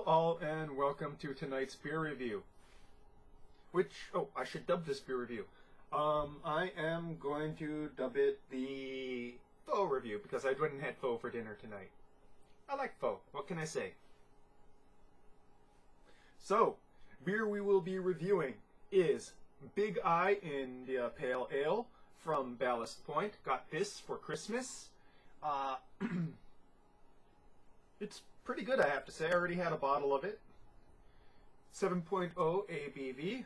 all, and welcome to tonight's beer review. I should dub this beer review. I am going to dub it the pho review because I went and had pho for dinner tonight. I like pho. What can I say? So, beer we will be reviewing is Big Eye India Pale Ale from Ballast Point. Got this for Christmas. It's pretty good, I have to say. I already had a bottle of it. 7.0 ABV.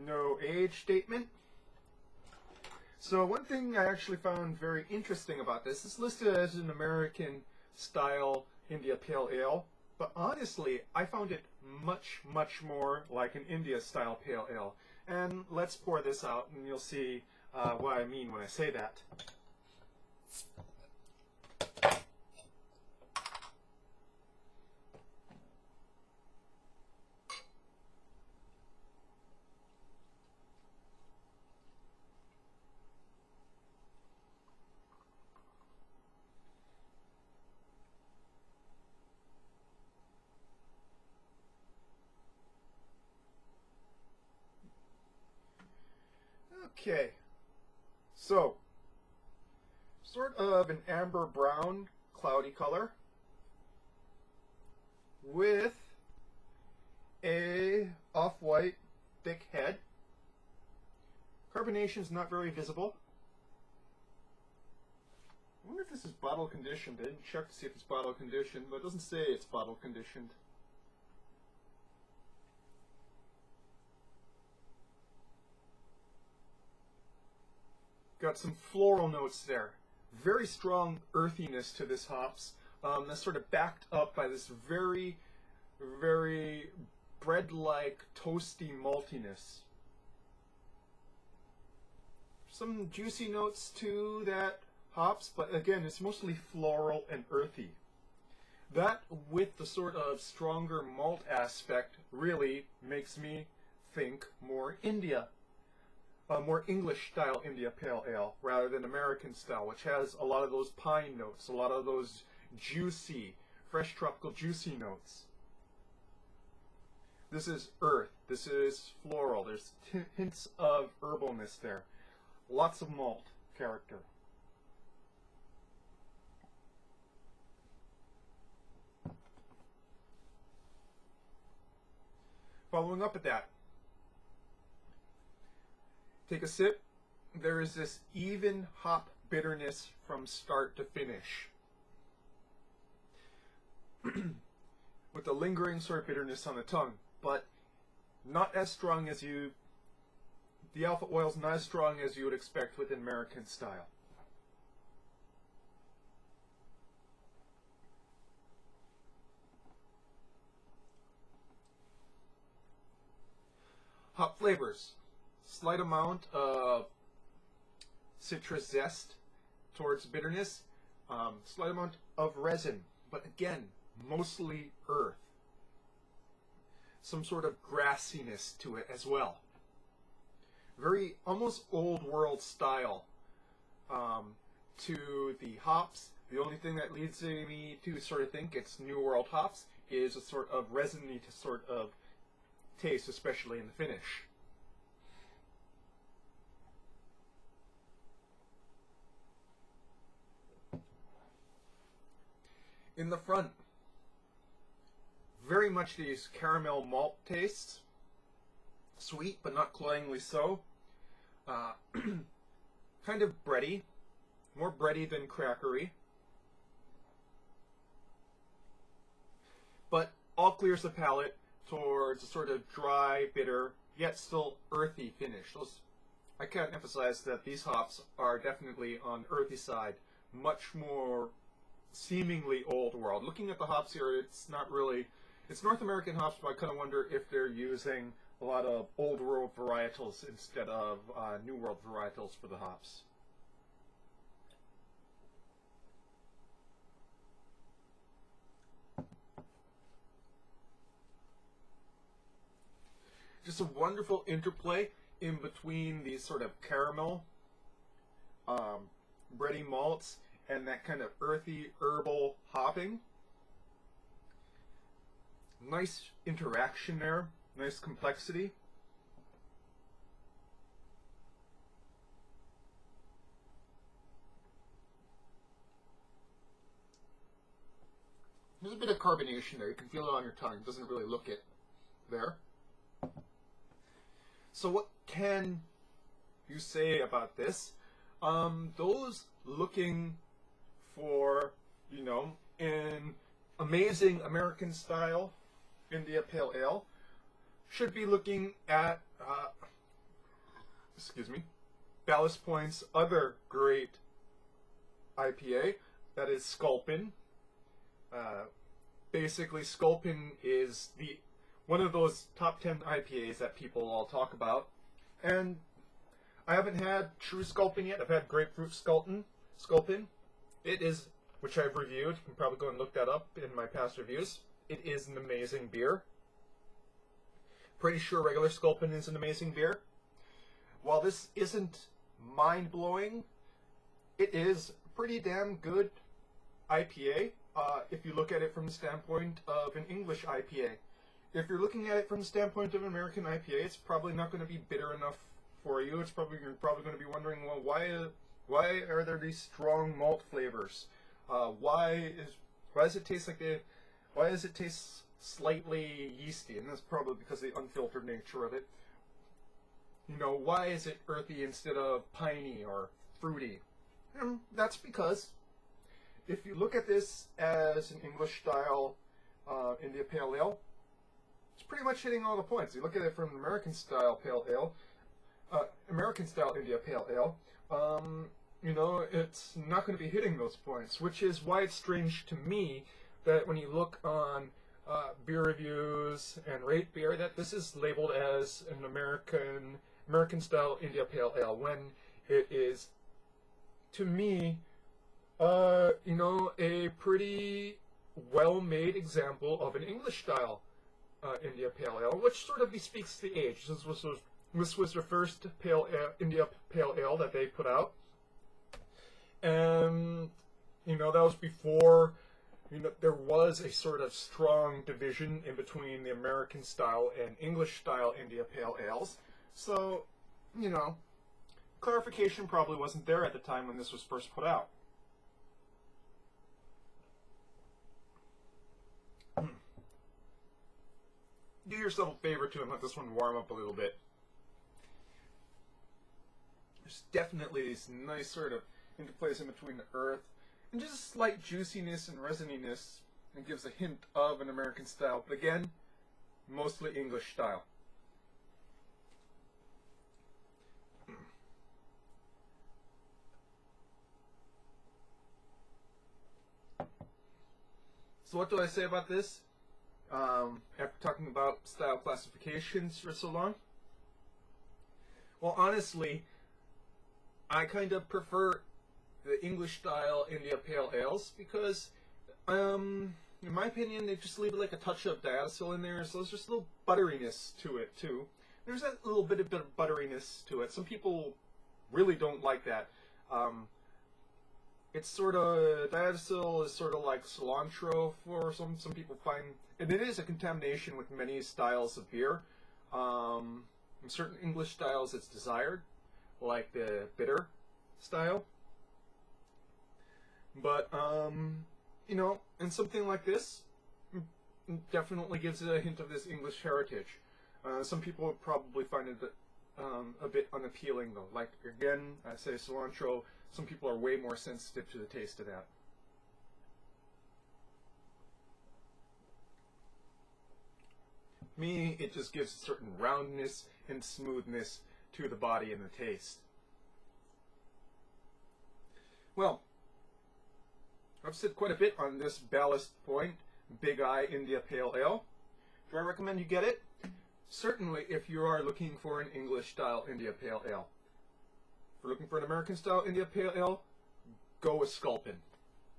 No age statement. So one thing I actually found very interesting about this is listed as an American style India Pale Ale, but honestly I found it much more like an India style Pale Ale. And let's pour this out and you'll see what I mean when I say that. Okay, so sort of an amber brown cloudy color with a off-white thick head. Carbonation is not very visible. I wonder if this is bottle conditioned. I didn't check to see if it's bottle conditioned, but it doesn't say it's bottle conditioned. Got some floral notes there. Very strong earthiness to this hops. That's sort of backed up by this very bread-like toasty maltiness. Some juicy notes to that hops, but again, it's mostly floral and earthy. That, with the sort of stronger malt aspect, really makes me think more India. More English-style India Pale Ale rather than American-style, which has a lot of those pine notes, a lot of those juicy, fresh tropical juicy notes. This is earth. This is floral. There's hints of herbalness there. Lots of malt character. Following up at that, take a sip. There is this even hop bitterness from start to finish. With a lingering sort of bitterness on the tongue, but not as strong as the alpha oil's not as strong as you would expect with an American style. Hop flavors. Slight amount of citrus zest towards bitterness, slight amount of resin, but again, mostly earth. Some sort of grassiness to it as well. Very almost old world style to the hops. The only thing that leads me to sort of think it's New World hops is a sort of resiny sort of taste, especially in the finish. In the front, very much these caramel malt tastes. Sweet, but not cloyingly so. Kind of bready. More bready than crackery. But all clears the palate towards a sort of dry, bitter, yet still earthy finish. I can't emphasize that these hops are definitely on the earthy side. Much more seemingly old world. Looking at the hops here, it's not really, it's North American hops, but I kind of wonder if they're using a lot of old world varietals instead of new world varietals for the hops. Just a wonderful interplay in between these sort of caramel, bready malts and that kind of earthy herbal hopping. nice interaction there, nice complexity. There's a bit of carbonation there. You can feel it on your tongue. It doesn't really look it there. So what can you say about this? Those looking for, you know, an amazing American style India Pale Ale should be looking at, Ballast Point's other great IPA, that is Sculpin. Basically, Sculpin is one of those top 10 IPAs that people all talk about, and I haven't had true Sculpin yet. I've had grapefruit Sculpin. It is, which I've reviewed. You can probably go and look that up in my past reviews. It is an amazing beer. Pretty sure regular Sculpin is an amazing beer. While this isn't mind-blowing, it is a pretty damn good IPA if you look at it from the standpoint of an English IPA. If you're looking at it from the standpoint of an American IPA, it's probably not going to be bitter enough for you. You're probably going to be wondering, well, why are there these strong malt flavors? Why does it taste slightly yeasty? And that's probably because of the unfiltered nature of it. You know, why is it earthy instead of piney or fruity? And that's because if you look at this as an English style India Pale Ale, it's pretty much hitting all the points. You look at it from an American style Pale Ale, American style India Pale Ale, you know, it's not going to be hitting those points, which is why it's strange to me that when you look on beer reviews and rate beer, that this is labeled as an American style India Pale Ale, when it is, to me, you know, a pretty well-made example of an English style India Pale Ale, which sort of bespeaks the age. This was their first India Pale Ale that they put out, and you know, that was before, you know, there was a sort of strong division in between the American style and English style India Pale Ales. So, you know, clarification probably wasn't there at the time when this was first put out. Do yourself a favor too and let this one warm up a little bit. There's definitely these nice sort of interplays in between the earth and just a slight juiciness and resininess. It gives a hint of an American style, but again, mostly English style. So what do I say about this? After talking about style classifications for so long? Well, honestly, I kind of prefer the English style India Pale Ales because, in my opinion, they just leave like a touch of diacetyl in there, so there's just a little butteriness to it too. There's that little bit of butteriness to it. Some people really don't like that. It's sort of, diacetyl is sort of like cilantro for some people find, and it is a contamination with many styles of beer. In certain English styles it's desired, like the bitter style. But, you know, and something like this definitely gives it a hint of this English heritage. Some people would probably find it a bit unappealing though. Like, again, I say cilantro, some people are way more sensitive to the taste of that. Me, it just gives a certain roundness and smoothness to the body and the taste. Well, I've said quite a bit on this Ballast Point Big Eye India Pale Ale. Do I recommend you get it? Certainly if you are looking for an English style India Pale Ale. If you're looking for an American style India Pale Ale, go with Sculpin.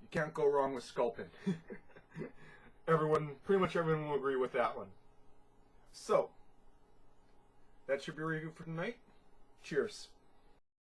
You can't go wrong with Sculpin. Pretty much everyone will agree with that one. So, that's your beer review for tonight. Cheers.